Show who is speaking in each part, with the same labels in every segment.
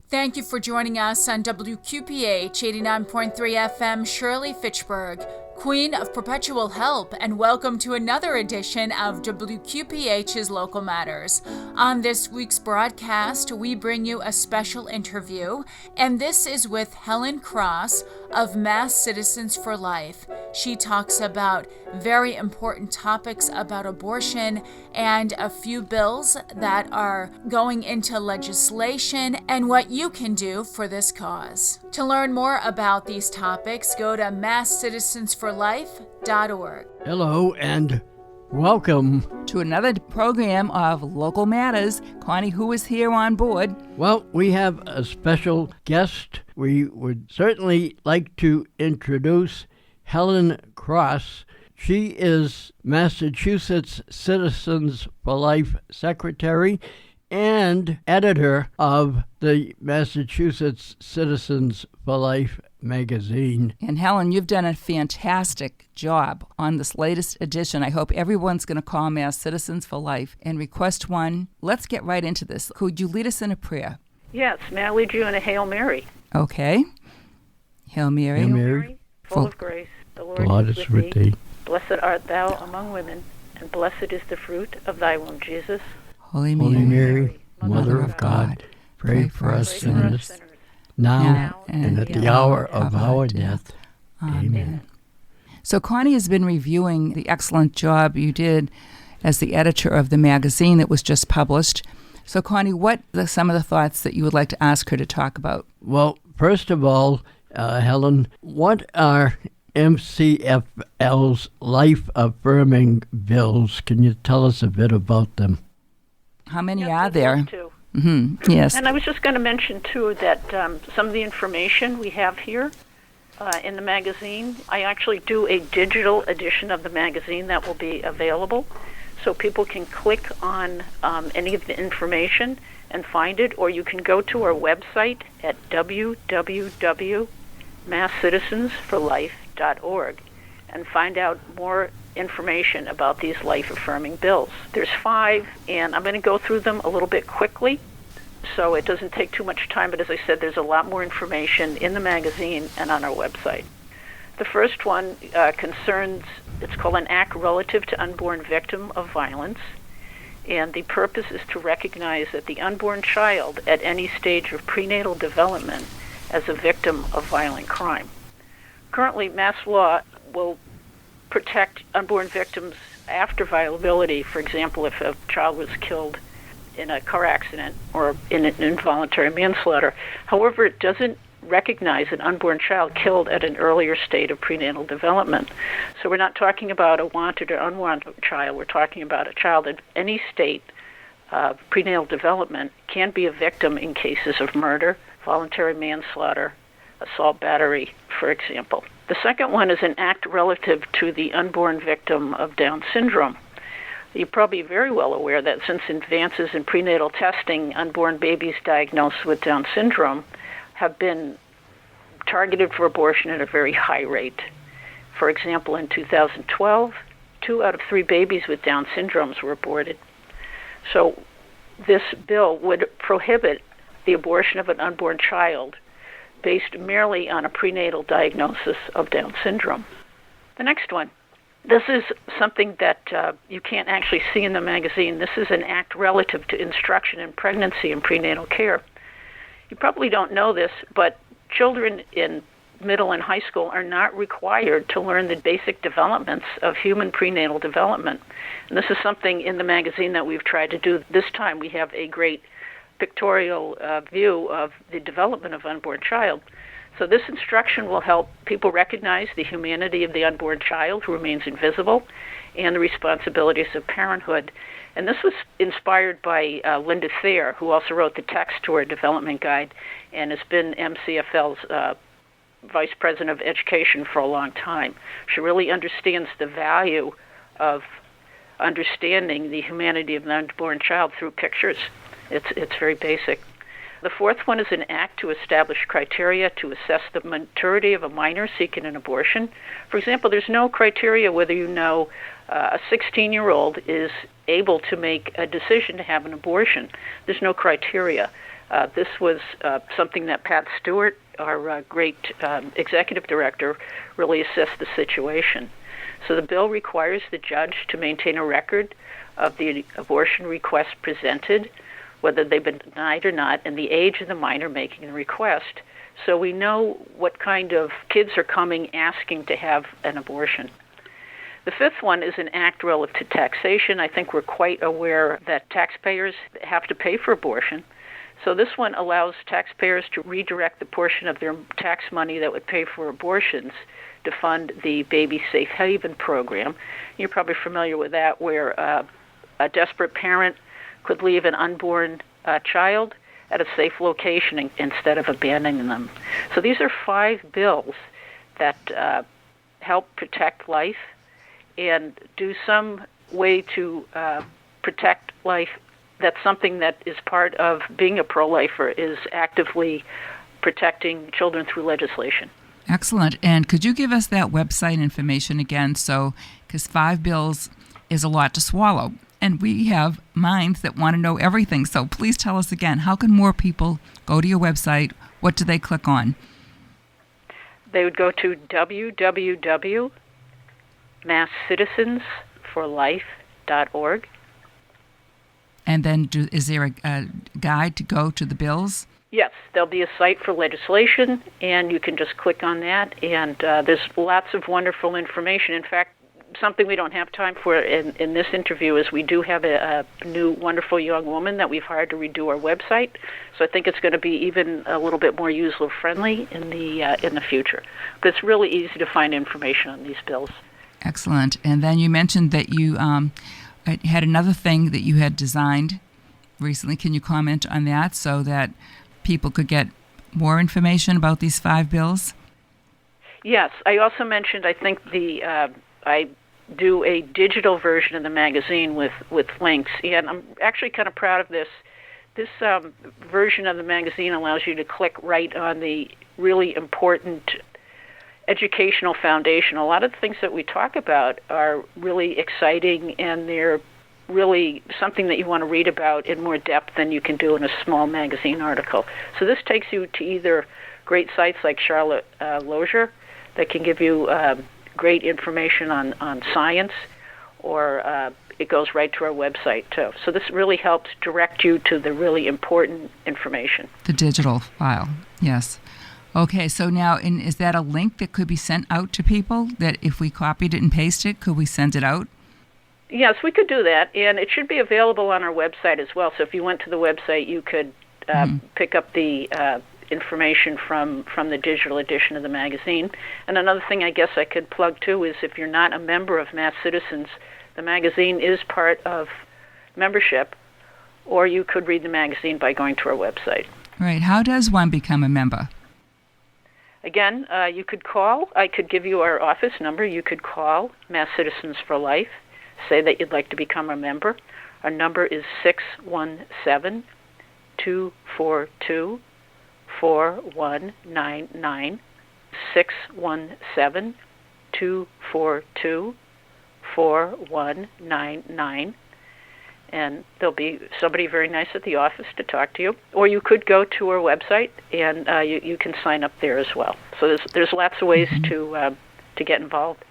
Speaker 1: Thank you for joining us on WQPH 89.3 FM Shirley Fitchburg, Queen of Perpetual Help, and welcome to another edition of WQPH's Local Matters. On this week's broadcast, we bring you a special interview, and this is with Helen Cross of Mass Citizens for Life. She talks about very important topics about abortion and a few bills that are going into legislation and what you can do for this cause. To learn more about these topics, go to masscitizensforlife.org.
Speaker 2: Hello and welcome
Speaker 3: to another program of Local Matters. Connie, who is here on board?
Speaker 2: Well, we have a special guest. We would certainly like to introduce Helen Cross. She is Massachusetts Citizens for Life Secretary and editor of the Massachusetts Citizens for Life magazine.
Speaker 3: And Helen, you've done a fantastic job on this latest edition. I hope everyone's going to call Mass Citizens for Life and request one. Let's get right into this. Could you lead us in a prayer?
Speaker 4: Yes, may I lead you in a Hail Mary?
Speaker 3: Okay. Hail Mary.
Speaker 2: Hail Mary,
Speaker 4: full of grace, the Lord is with thee. Blessed art thou among women, and blessed is the fruit of thy womb, Jesus.
Speaker 3: Holy
Speaker 2: Mary, Mother of God, pray for us sinners, now and at the hour of our death. Amen.
Speaker 3: So Connie has been reviewing the excellent job you did as the editor of the magazine that was just published. So Connie, what are some of the thoughts that you would like to ask her to talk about?
Speaker 2: Well, first of all, Helen, what are McFl's life-affirming bills? Can you tell us a bit about them?
Speaker 3: How many are there?
Speaker 4: Two.
Speaker 3: Mm-hmm. Yes.
Speaker 4: And I was just going to mention, too, that some of the information we have here in the magazine, I actually do a digital edition of the magazine that will be available, so people can click on any of the information and find it, or you can go to our website at www.masscitizensforlife.org and find out more information about these life-affirming bills. There's 5, and I'm going to go through them a little bit quickly so it doesn't take too much time, but as I said, there's a lot more information in the magazine and on our website. The first one concerns, it's called an act relative to unborn victim of violence, and the purpose is to recognize that the unborn child at any stage of prenatal development as a victim of violent crime. Currently, mass law will protect unborn victims after violability. For example, if a child was killed in a car accident or in an involuntary manslaughter. However, it doesn't recognize an unborn child killed at an earlier state of prenatal development. So we're not talking about a wanted or unwanted child. We're talking about a child at any state of prenatal development can be a victim in cases of murder, voluntary manslaughter, assault battery, for example. The second one is an act relative to the unborn victim of Down syndrome. You're probably very well aware that since advances in prenatal testing, unborn babies diagnosed with Down syndrome have been targeted for abortion at a very high rate. For example, in 2012, 2 out of 3 babies with Down syndromes were aborted. So this bill would prohibit the abortion of an unborn child based merely on a prenatal diagnosis of Down syndrome. The next one. This is something that you can't actually see in the magazine. This is an act relative to instruction in pregnancy and prenatal care. You probably don't know this, but children in middle and high school are not required to learn the basic developments of human prenatal development. And this is something in the magazine that we've tried to do. This time we have a great pictorial view of the development of unborn child. So this instruction will help people recognize the humanity of the unborn child who remains invisible and the responsibilities of parenthood. And this was inspired by Linda Thayer, who also wrote the text to our development guide and has been McFl's Vice President of Education for a long time. She really understands the value of understanding the humanity of the unborn child through pictures. It's very basic. The fourth one is an act to establish criteria to assess the maturity of a minor seeking an abortion. For example, there's no criteria whether you know a 16-year-old is able to make a decision to have an abortion. There's no criteria. This was something that Pat Stewart, our great executive director, really assessed the situation. So the bill requires the judge to maintain a record of the abortion request presented, whether they've been denied or not, and the age of the minor making the request, so we know what kind of kids are coming asking to have an abortion. The fifth one is an act relative to taxation. I think we're quite aware that taxpayers have to pay for abortion. So this one allows taxpayers to redirect the portion of their tax money that would pay for abortions to fund the Baby Safe Haven program. You're probably familiar with that, where a desperate parent could leave an unborn child at a safe location instead of abandoning them. So these are 5 bills that help protect life and do some way to protect life. That's something that is part of being a pro-lifer, is actively protecting children through legislation.
Speaker 3: Excellent. And could you give us that website information again? So, because 5 bills is a lot to swallow, and we have minds that want to know everything. So please tell us again, how can more people go to your website? What do they click on?
Speaker 4: They would go to www.masscitizensforlife.org.
Speaker 3: And then is there a guide to go to the bills?
Speaker 4: Yes, there'll be a site for legislation, and you can just click on that, and there's lots of wonderful information. In fact, something we don't have time for in this interview is we do have a new wonderful young woman that we've hired to redo our website, so I think it's going to be even a little bit more user-friendly in the future. But it's really easy to find information on these bills.
Speaker 3: Excellent. And then you mentioned that you had another thing that you had designed recently. Can you comment on that so that people could get more information about these 5 bills?
Speaker 4: Yes. I also mentioned, I think I do a digital version of the magazine with links, and I'm actually kind of proud of this. This version of the magazine allows you to click right on the really important educational foundation. A lot of the things that we talk about are really exciting, and they're really something that you want to read about in more depth than you can do in a small magazine article. So this takes you to either great sites like Charlotte Lozier that can give you great information on science, or it goes right to our website too. So this really helps direct you to the really important information.
Speaker 3: The digital file, yes. Okay, so now is that a link that could be sent out to people, that if we copied it and pasted it, could we send it out?
Speaker 4: Yes, we could do that, and it should be available on our website as well. So if you went to the website, you could pick up the information from the digital edition of the magazine. And another thing I guess I could plug too is, if you're not a member of Mass Citizens, the magazine is part of membership, or you could read the magazine by going to our website.
Speaker 3: Right. How does one become a member?
Speaker 4: Again, you could call. I could give you our office number. You could call Mass Citizens for Life, say that you'd like to become a member. Our number is 617-242-4199, 617-242-4199. And there'll be somebody very nice at the office to talk to you. Or you could go to our website, and you can sign up there as well. So there's lots of ways to get involved.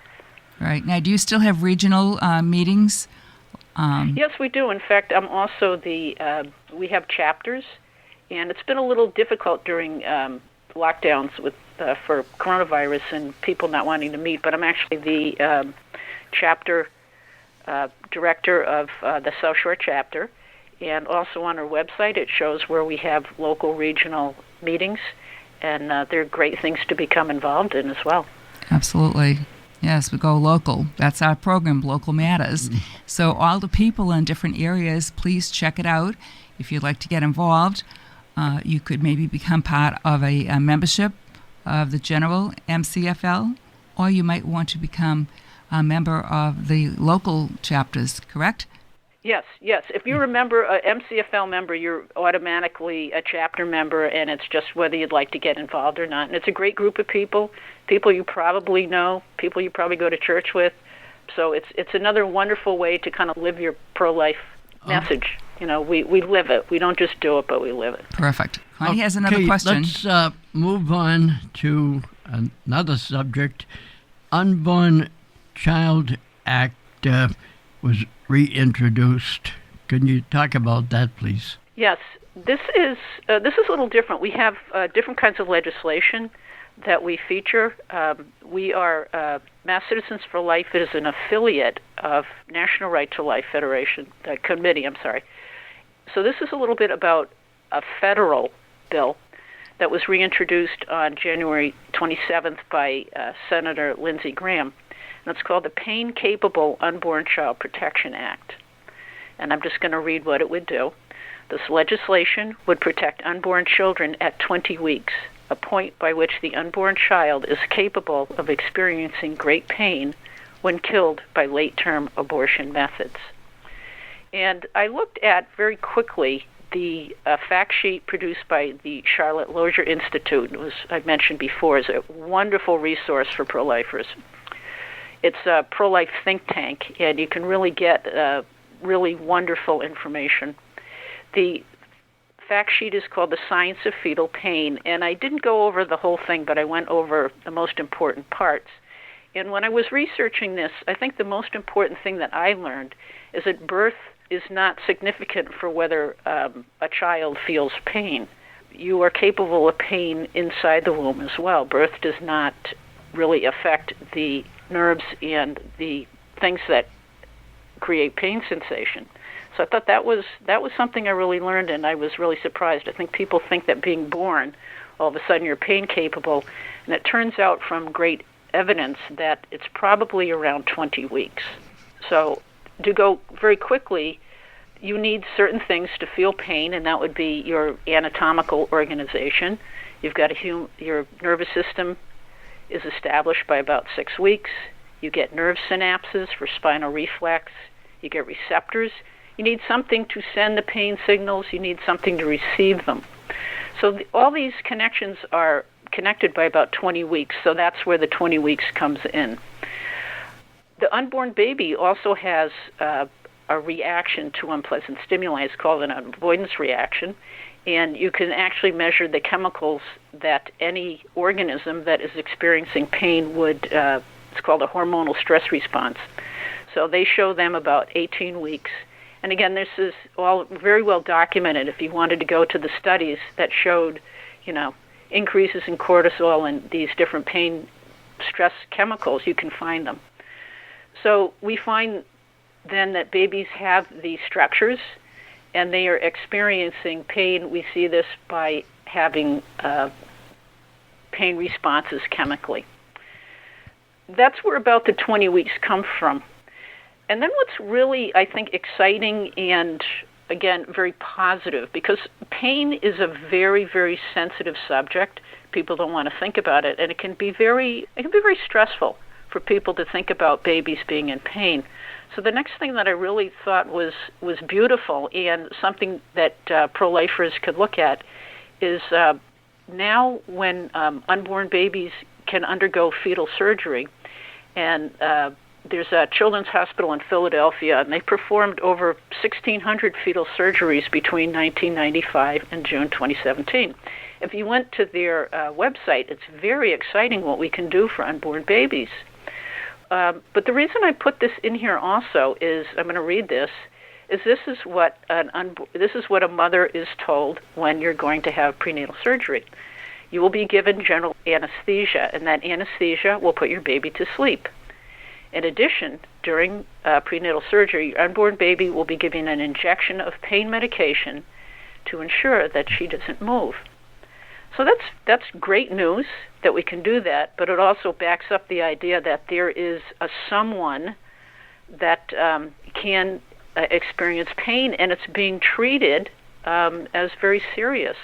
Speaker 3: Right. Now, do you still have regional meetings?
Speaker 4: Yes, we do. In fact, I'm also we have chapters, and it's been a little difficult during lockdowns for coronavirus and people not wanting to meet, but I'm actually the chapter director of the South Shore chapter, and also on our website it shows where we have local regional meetings, and they're great things to become involved in as well.
Speaker 3: Absolutely. Yes, we go local. That's our program, Local Matters. Mm-hmm. So all the people in different areas, please check it out. If you'd like to get involved, you could maybe become part of a membership of the general MCFL, or you might want to become a member of the local chapters, correct?
Speaker 4: Yes. If you remember a MCFL member, you're automatically a chapter member, and it's just whether you'd like to get involved or not. And it's a great group of people you probably know, people you probably go to church with. So it's another wonderful way to kind of live your pro-life message. we live it. We don't just do it, but we live it.
Speaker 3: Perfect. Connie has another question.
Speaker 2: Let's move on to another subject. Unborn Child Act was reintroduced. Can you talk about that, please?
Speaker 4: Yes, this is a little different. We have different kinds of legislation that we feature. We are Mass Citizens for Life is an affiliate of National Right to Life Federation Committee. I'm sorry. So this is a little bit about a federal bill that was reintroduced on January 27th by Senator Lindsey Graham, and it's called the Pain-Capable Unborn Child Protection Act. And I'm just going to read what it would do. This legislation would protect unborn children at 20 weeks, a point by which the unborn child is capable of experiencing great pain when killed by late-term abortion methods. And I looked at very quickly the fact sheet produced by the Charlotte Lozier Institute. It was, I mentioned before, is a wonderful resource for pro-lifers. It's a pro-life think tank, and you can really get really wonderful information. The fact sheet is called The Science of Fetal Pain, and I didn't go over the whole thing, but I went over the most important parts. And when I was researching this, I think the most important thing that I learned is that birth is not significant for whether a child feels pain. You are capable of pain inside the womb as well. Birth does not really affect the nerves and the things that create pain sensation. So I thought that was something I really learned, and I was really surprised. I think people think that being born, all of a sudden you're pain capable, and it turns out from great evidence that it's probably around 20 weeks. So to go very quickly, you need certain things to feel pain, and that would be your anatomical organization. You've got your nervous system is established by about 6 weeks. You get nerve synapses for spinal reflex. You get receptors. You need something to send the pain signals. You need something to receive them. So all these connections are connected by about 20 weeks, so that's where the 20 weeks comes in. The unborn baby also has a reaction to unpleasant stimuli. It's called an avoidance reaction, and you can actually measure the chemicals that any organism that is experiencing pain would, it's called a hormonal stress response. So they show them about 18 weeks. And again, this is all very well documented. If you wanted to go to the studies that showed, increases in cortisol and these different pain stress chemicals, you can find them. So we find then that babies have these structures and they are experiencing pain. We see this by having pain responses chemically. That's where about the 20 weeks come from. And then what's really, I think, exciting and, again, very positive, because pain is a very, very sensitive subject. People don't want to think about it, and it can be very stressful for people to think about babies being in pain. So the next thing that I really thought was beautiful and something that pro-lifers could look at is now when unborn babies can undergo fetal surgery, and there's a children's hospital in Philadelphia, and they performed over 1,600 fetal surgeries between 1995 and June 2017. If you went to their website, it's very exciting what we can do for unborn babies. But the reason I put this in here also is, I'm going to read this, is this is what a mother is told when you're going to have prenatal surgery. You will be given general anesthesia, and that anesthesia will put your baby to sleep. In addition, during prenatal surgery, your unborn baby will be given an injection of pain medication to ensure that she doesn't move. So that's great news that we can do that, but it also backs up the idea that there is someone that can experience pain, and it's being treated as very serious.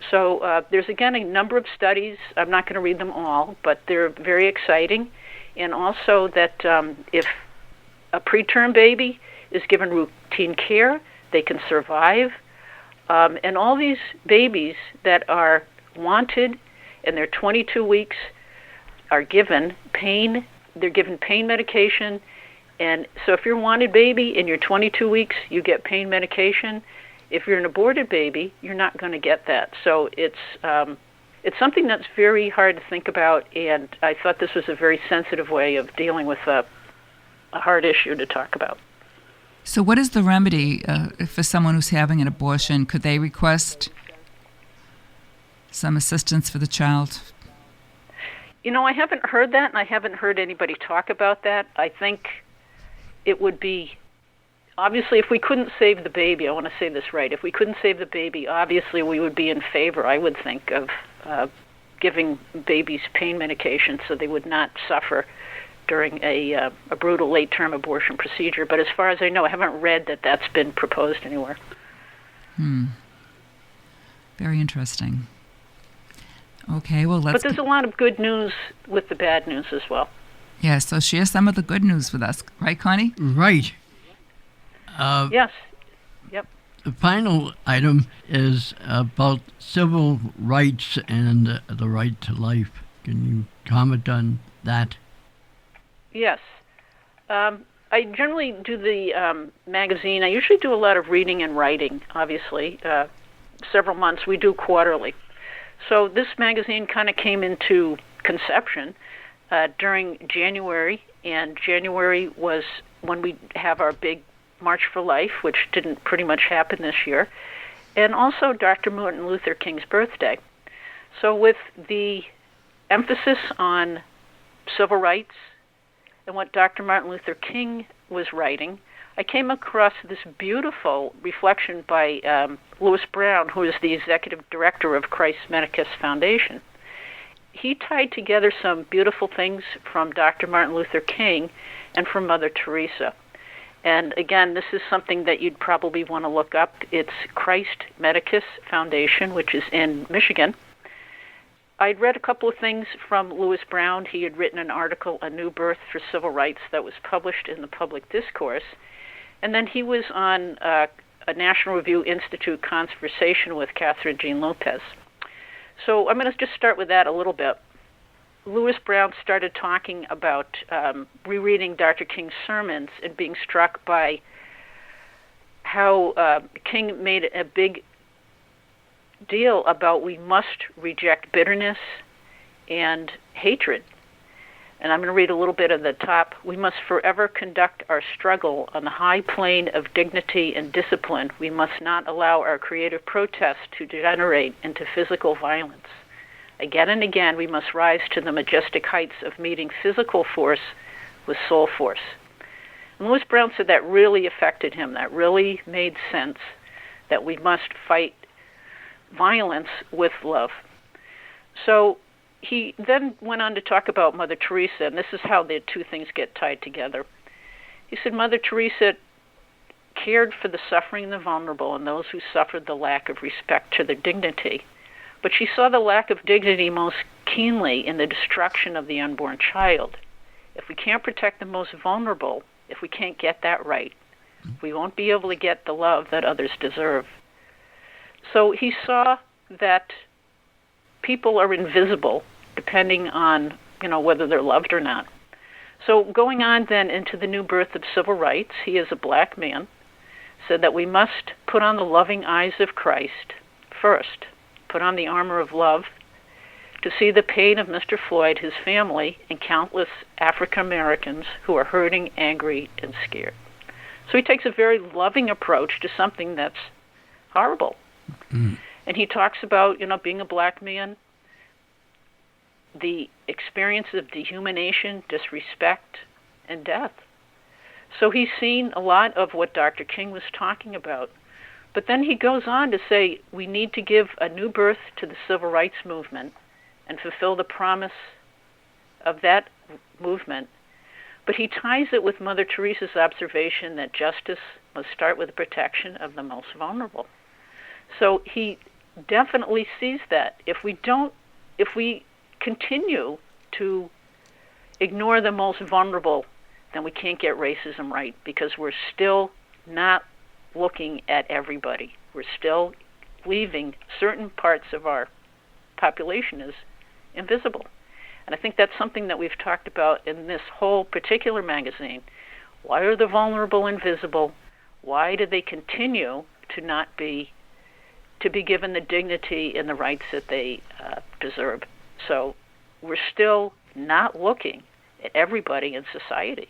Speaker 4: So there's, again, a number of studies. I'm not going to read them all, but they're very exciting. And also that if a preterm baby is given routine care, they can survive. And all these babies that are wanted and they're 22 weeks are given pain. They're given pain medication, And so if you're a wanted baby and you're 22 weeks, you get pain medication. If you're an aborted baby, you're not going to get that. So it's something that's very hard to think about, and I thought this was a very sensitive way of dealing with a hard issue to talk about.
Speaker 3: So what is the remedy for someone who's having an abortion? Could they request some assistance for the child?
Speaker 4: I haven't heard that, and I haven't heard anybody talk about that. I think it would be, obviously, if we couldn't save the baby, I want to say this right, if we couldn't save the baby, obviously we would be in favor, I would think, of giving babies pain medication so they would not suffer during a brutal late-term abortion procedure. But as far as I know, I haven't read that that's been proposed anywhere.
Speaker 3: Very interesting. Okay, well,
Speaker 4: But there's a lot of good news with the bad news as well.
Speaker 3: Yeah, so share some of the good news with us. Right, Connie?
Speaker 2: Right.
Speaker 4: Yes. Yep.
Speaker 2: The final item is about civil rights and the right to life. Can you comment on that?
Speaker 4: Yes. I generally do the magazine. I usually do a lot of reading and writing, obviously. Several months. We do quarterly. So this magazine kind of came into conception during January, and January was when we have our big March for Life, which didn't pretty much happen this year, and also Dr. Martin Luther King's birthday. So with the emphasis on civil rights and what Dr. Martin Luther King was writing, I came across this beautiful reflection by Lewis Brown, who is the executive director of Christ Medicus Foundation. He tied together some beautiful things from Dr. Martin Luther King and from Mother Teresa. And again, this is something that you'd probably want to look up. It's Christ Medicus Foundation, which is in Michigan. I'd read a couple of things from Lewis Brown. He had written an article, A New Birth for Civil Rights, that was published in the Public Discourse. And then he was on a National Review Institute conversation with Catherine Jean Lopez. So I'm going to just start with that a little bit. Lewis Brown started talking about rereading Dr. King's sermons and being struck by how King made a big deal about we must reject bitterness and hatred. And I'm going to read a little bit of the top. We must forever conduct our struggle on the high plane of dignity and discipline. We must not allow our creative protest to degenerate into physical violence. Again and again, we must rise to the majestic heights of meeting physical force with soul force. And Lewis Brown said that really affected him. That really made sense, that we must fight violence with love. So he then went on to talk about Mother Teresa, and this is how the two things get tied together. He said Mother Teresa cared for the suffering and the vulnerable and those who suffered the lack of respect to their dignity. But she saw the lack of dignity most keenly in the destruction of the unborn child. If we can't protect the most vulnerable, if we can't get that right, we won't be able to get the love that others deserve. So he saw that people are invisible depending on, whether they're loved or not. So going on then into the new birth of civil rights, he is a black man, said that we must put on the loving eyes of Christ first, put on the armor of love to see the pain of Mr. Floyd, his family, and countless African Americans who are hurting, angry, and scared. So he takes a very loving approach to something that's horrible. Mm. And he talks about, being a black man, the experience of dehumanization, disrespect, and death. So he's seen a lot of what Dr. King was talking about. But then he goes on to say we need to give a new birth to the civil rights movement and fulfill the promise of that movement. But he ties it with Mother Teresa's observation that justice must start with the protection of the most vulnerable. So he definitely sees that. If we continue to ignore the most vulnerable, then we can't get racism right, because we're still not looking at everybody. We're still leaving certain parts of our population as invisible. And I think that's something that we've talked about in this whole particular magazine. Why are the vulnerable invisible? Why do they continue to not be given the dignity and the rights that they deserve? So we're still not looking at everybody in society.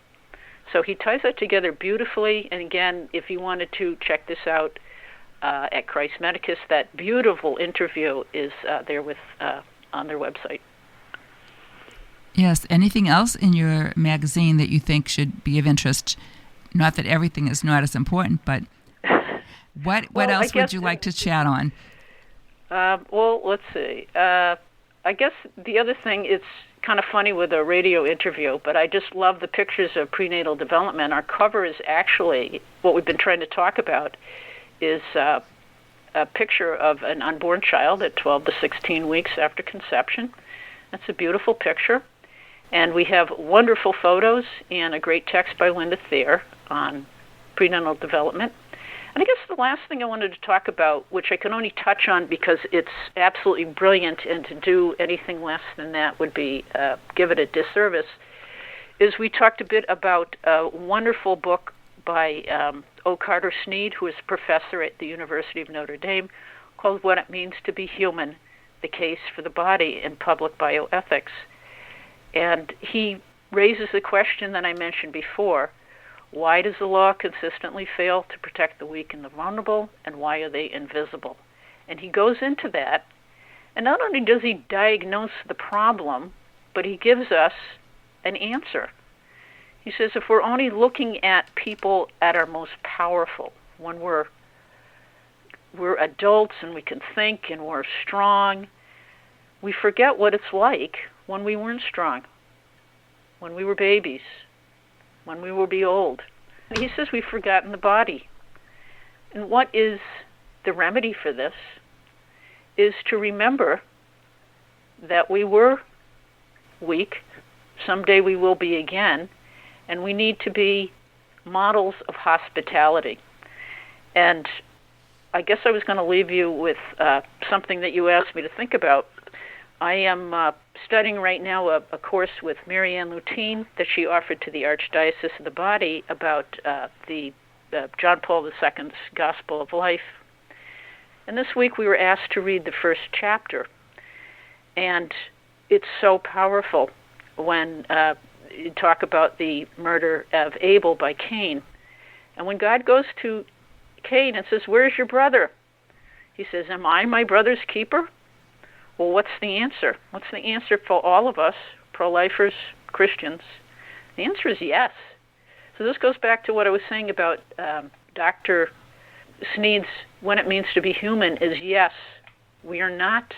Speaker 4: So he ties that together beautifully. And again, if you wanted to check this out at Christ Medicus, that beautiful interview is there with on their website.
Speaker 3: Yes. Anything else in your magazine that you think should be of interest? Not that everything is not as important, but what else would you like to chat on?
Speaker 4: Well, let's see. I guess the other thing, it's kind of funny with a radio interview, but I just love the pictures of prenatal development. Our cover is actually, what we've been trying to talk about is a picture of an unborn child at 12 to 16 weeks after conception. That's a beautiful picture. And we have wonderful photos and a great text by Linda Thayer on prenatal development. And I guess the last thing I wanted to talk about, which I can only touch on because it's absolutely brilliant, and to do anything less than that would be give it a disservice, is we talked a bit about a wonderful book by O. Carter Sneed, who is a professor at the University of Notre Dame, called What It Means to Be Human, The Case for the Body in Public Bioethics. And he raises the question that I mentioned before: why does the law consistently fail to protect the weak and the vulnerable, and why are they invisible? And he goes into that, and not only does he diagnose the problem, but he gives us an answer. He says if we're only looking at people at our most powerful, when we're adults and we can think and we're strong, we forget what it's like when we weren't strong, when we were babies, when we will be old. And he says we've forgotten the body. And what is the remedy for this is to remember that we were weak, someday we will be again, and we need to be models of hospitality. And I guess I was going to leave you with something that you asked me to think about. I am studying right now a course with Marianne Lutine that she offered to the Archdiocese of the Body about the John Paul II's Gospel of Life. And this week we were asked to read the first chapter. And it's so powerful when you talk about the murder of Abel by Cain. And when God goes to Cain and says, "Where's your brother?" He says, "Am I my brother's keeper?" Well, what's the answer? What's the answer for all of us, pro-lifers, Christians? The answer is yes. So this goes back to what I was saying about Dr. Sneed's What It Means to Be Human is yes, we are not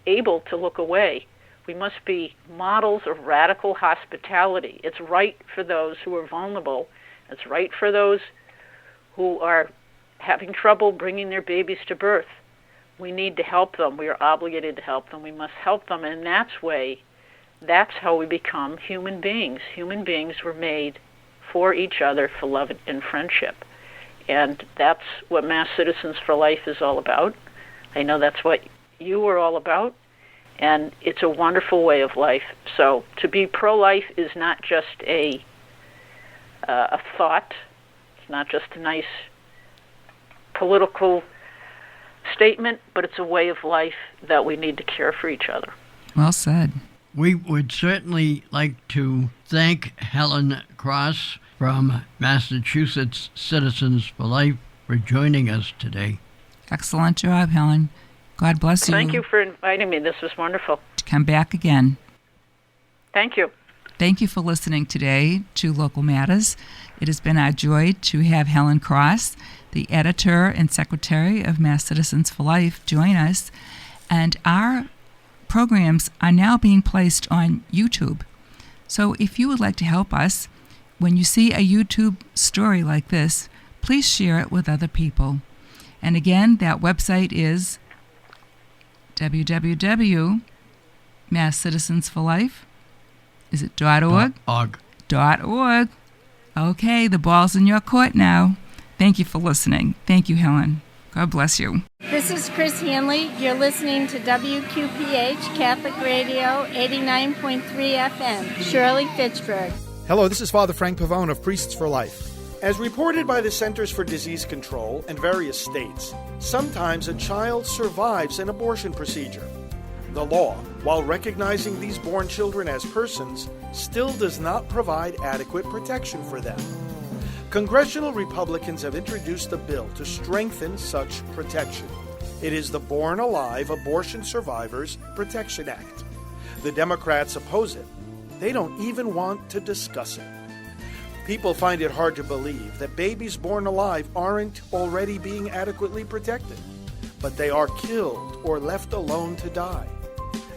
Speaker 4: able to look away. We must be models of radical hospitality. It's right for those who are vulnerable. It's right for those who are having trouble bringing their babies to birth. We need to help them. We are obligated to help them. We must help them. And that's how we become human beings. Human beings were made for each other, for love and friendship. And that's what Mass Citizens for Life is all about. I know that's what you are all about. And it's a wonderful way of life. So to be pro-life is not just a thought. It's not just a nice political statement, but it's a way of life that we need to care for each other.
Speaker 3: Well said.
Speaker 2: We would certainly like to thank Helen Cross from Massachusetts Citizens for Life for joining us today.
Speaker 3: Excellent job, Helen. God bless you.
Speaker 4: Thank you for inviting me. This was wonderful.
Speaker 3: To come back again.
Speaker 4: Thank you.
Speaker 3: Thank you for listening today to Local Matters. It has been our joy to have Helen Cross, the editor and secretary of Mass Citizens for Life, join us. And our programs are now being placed on YouTube. So if you would like to help us, when you see a YouTube story like this, please share it with other people. And again, that website is www.masscitizensforlife. Is it .org? .org. Okay, the ball's in your court now. Thank you for listening. Thank you, Helen. God bless you.
Speaker 5: This is Chris Hanley. You're listening to WQPH Catholic Radio 89.3 FM, Shirley, Fitchburg.
Speaker 6: Hello, this is Father Frank Pavone of Priests for Life. As reported by the Centers for Disease Control and various states, sometimes a child survives an abortion procedure. The law, while recognizing these born children as persons, still does not provide adequate protection for them. Congressional Republicans have introduced a bill to strengthen such protection. It is the Born Alive Abortion Survivors Protection Act. The Democrats oppose it. They don't even want to discuss it. People find it hard to believe that babies born alive aren't already being adequately protected, but they are killed or left alone to die.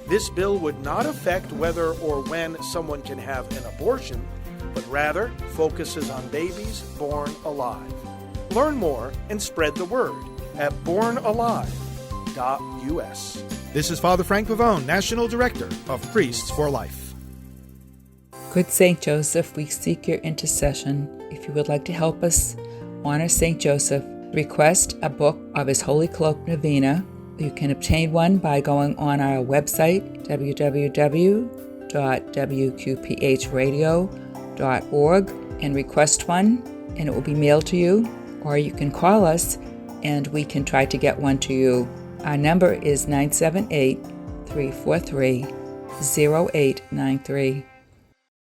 Speaker 6: This bill would not affect whether or when someone can have an abortion, but rather focuses on babies born alive. Learn more and spread the word at bornalive.us. This is Father Frank Pavone, National Director of Priests for Life.
Speaker 3: Good Saint Joseph, we seek your intercession. If you would like to help us honor Saint Joseph, request a book of his Holy Cloak Novena. You can obtain one by going on our website, www.wqphradio.org, and request one, and it will be mailed to you. Or you can call us, and we can try to get one to you. Our number is 978-343-0893.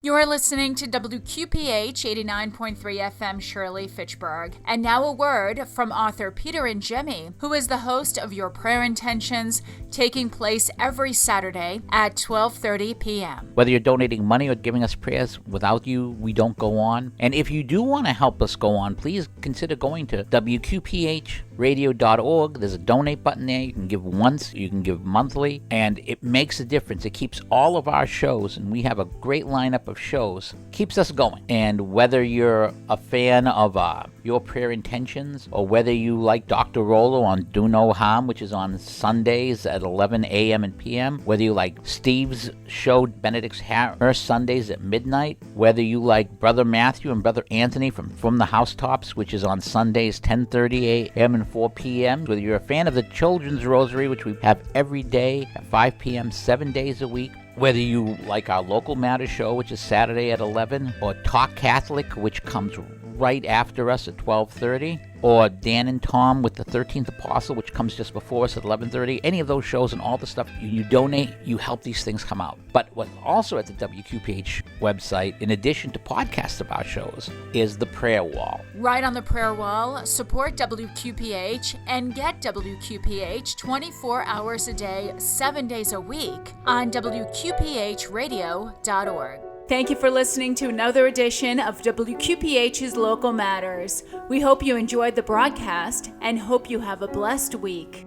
Speaker 1: You're listening to WQPH 89.3 FM Shirley, Fitchburg. And now a word from author Peter and Jimmy, who is the host of Your Prayer Intentions, taking place every Saturday at 12:30 p.m.
Speaker 7: Whether you're donating money or giving us prayers, without you, we don't go on. And if you do want to help us go on, please consider going to WQPHradio.org. There's a donate button there. You can give once, you can give monthly, and it makes a difference. It keeps all of our shows, and we have a great lineup of shows, keeps us going. And whether you're a fan of Your Prayer Intentions, or whether you like Dr. Rollo on Do No Harm, which is on Sundays at 11 a.m. and p.m., whether you like Steve's show, Benedict's Her Sundays at midnight, whether you like Brother Matthew and Brother Anthony from the Housetops, which is on Sundays 10:30 a.m. and 4 p.m., whether you're a fan of the Children's Rosary, which we have every day at 5 p.m., 7 days a week, whether you like our Local Matters show, which is Saturday at 11, or Talk Catholic, which comes right after us at 12:30, or Dan and Tom with the 13th Apostle, which comes just before us at 11:30. Any of those shows and all the stuff, you donate, you help these things come out. But what's also at the WQPH website, in addition to podcasts of our shows, is the prayer wall.
Speaker 1: Right on the prayer wall, support WQPH and get WQPH 24 hours a day, 7 days a week on WQPHradio.org. Thank you for listening to another edition of WQPH's Local Matters. We hope you enjoyed the broadcast and hope you have a blessed week.